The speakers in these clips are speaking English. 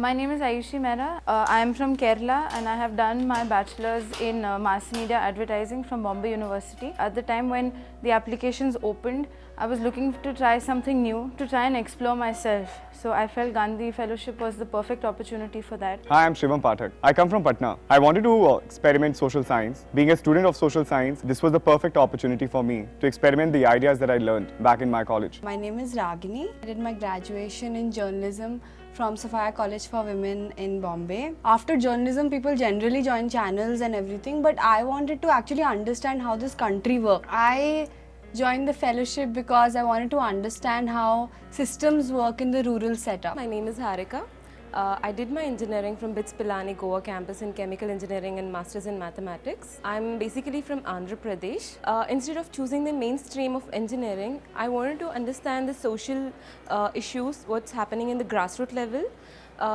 My name is Ayushi Mehra. I am from Kerala and I have done my bachelor's in mass media advertising from Bombay University. At the time when the applications opened, I was looking to try something new, to try and explore myself. So I felt Gandhi Fellowship was the perfect opportunity for that. Hi, I'm Shivam Pathak. I come from Patna. I wanted to experiment social science. Being a student of social science, this was the perfect opportunity for me to experiment the ideas that I learned back in my college. My name is Ragini. I did my graduation in journalism from Sophia College for Women in Bombay. After journalism, people generally join channels and everything, but I wanted to actually understand how this country works. I joined the fellowship because I wanted to understand how systems work in the rural setup. My name is Harika. I did my engineering from BITS Pilani Goa campus in chemical engineering and masters in mathematics. I'm basically from Andhra Pradesh. Instead of choosing the mainstream of engineering, I wanted to understand the social issues, what's happening in the grassroots level.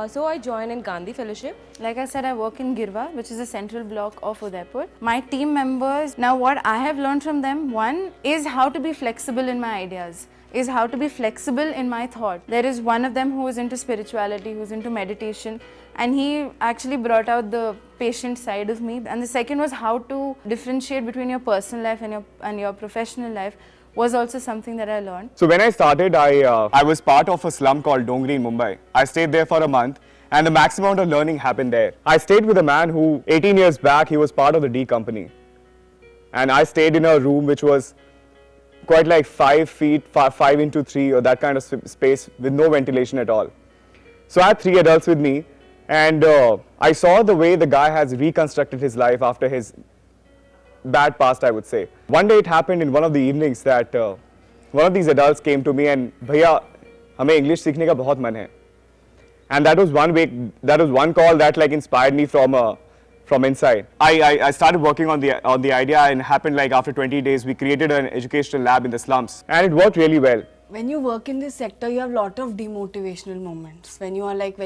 So I joined in Gandhi Fellowship. Like I said, I work in Girva, which is a central block of Udaipur. My team members, now what I have learned from them, one is how to be flexible in my ideas, is how to be flexible in my thought. There is one of them who is into spirituality, who is into meditation, and he actually brought out the patient side of me. And the second was how to differentiate between your personal life and your professional life, was also something that I learned. So when I started, I was part of a slum called Dongri in Mumbai. I stayed there for a month and the maximum amount of learning happened there. I stayed with a man who 18 years back, he was part of the D company. And I stayed in a room which was quite like 5 feet, 5 into 3 or that kind of space with no ventilation at all. So I had 3 adults with me and I saw the way the guy has reconstructed his life after his bad past, I would say. One day it happened in one of the evenings that one of these adults came to me and, "Bhaiya, hame English seekhne ka bahut man hai." And that was one call that like inspired me from inside. I started working on the idea and it happened like after 20 days we created an educational lab in the slums and it worked really well. When you work in this sector, you have a lot of demotivational moments. When you are like,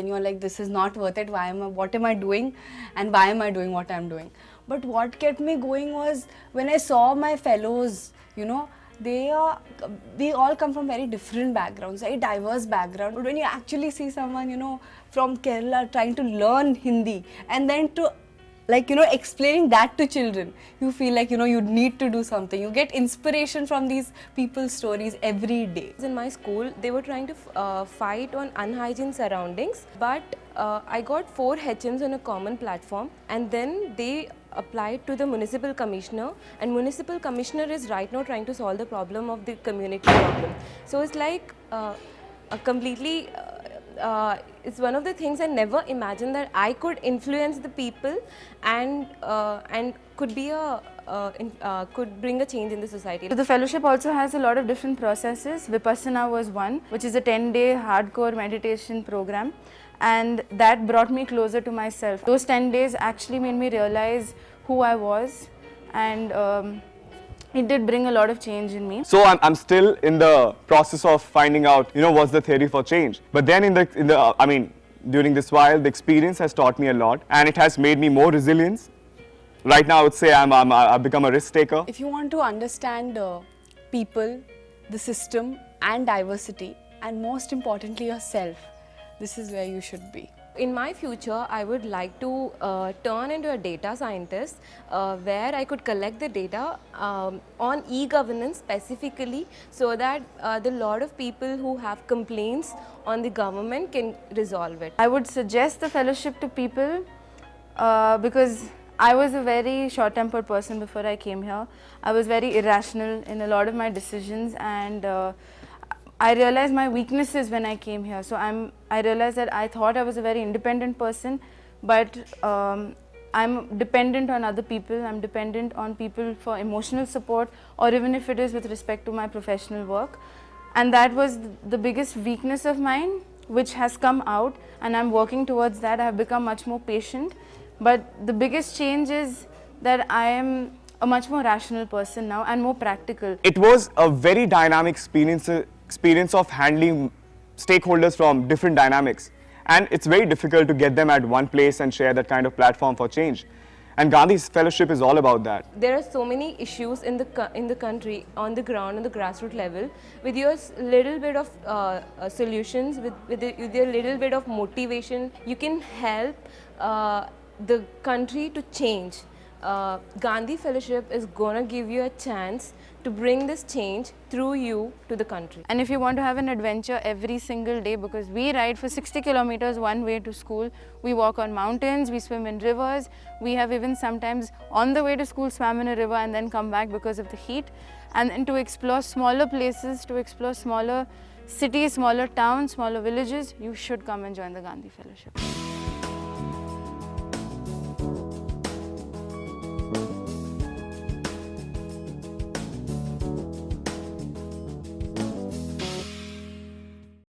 this is not worth it, what am I doing and why am I doing what I'm doing? But what kept me going was when I saw my fellows, you know, we all come from very different backgrounds, very diverse background. But when you actually see someone, you know, from Kerala trying to learn Hindi and then to explaining that to children, you feel like, you need to do something. You get inspiration from these people's stories every day. In my school, they were trying to fight on unhygiene surroundings, but I got 4 HMs on a common platform and then they applied to the municipal commissioner, and municipal commissioner is right now trying to solve the problem of the community problem. So it's like a completely it's one of the things I never imagined that I could influence the people and could be could bring a change in the society. So the fellowship also has a lot of different processes. Vipassana was one, which is a 10-day hardcore meditation program, and that brought me closer to myself. Those 10 days actually made me realize who I was, and it did bring a lot of change in me. So I'm still in the process of finding out, what's the theory for change. But then during this while, the experience has taught me a lot and it has made me more resilient. Right now, I would say I've become a risk taker. If you want to understand people, the system and diversity, and most importantly yourself, this is where you should be. In my future, I would like to turn into a data scientist where I could collect the data on e-governance specifically, so that the lot of people who have complaints on the government can resolve it. I would suggest the fellowship to people because I was a very short-tempered person before I came here. I was very irrational in a lot of my decisions, and I realized my weaknesses when I came here. So I realized that I thought I was a very independent person, but I'm dependent on other people, I'm dependent on people for emotional support, or even if it is with respect to my professional work. And that was the biggest weakness of mine, which has come out, and I'm working towards that. I've become much more patient. But the biggest change is that I am a much more rational person now and more practical. It was a very dynamic experience of handling stakeholders from different dynamics. And it's very difficult to get them at one place and share that kind of platform for change. And Gandhi's Fellowship is all about that. There are so many issues in the country, on the ground, on the grassroots level. With your little bit of solutions, with your little bit of motivation, you can help the country to change. Gandhi Fellowship is gonna give you a chance to bring this change through you to the country. And if you want to have an adventure every single day, because we ride for 60 kilometers one way to school, we walk on mountains, we swim in rivers, we have even sometimes on the way to school swam in a river and then come back because of the heat. And to explore smaller places, to explore smaller cities, smaller towns, smaller villages, you should come and join the Gandhi Fellowship.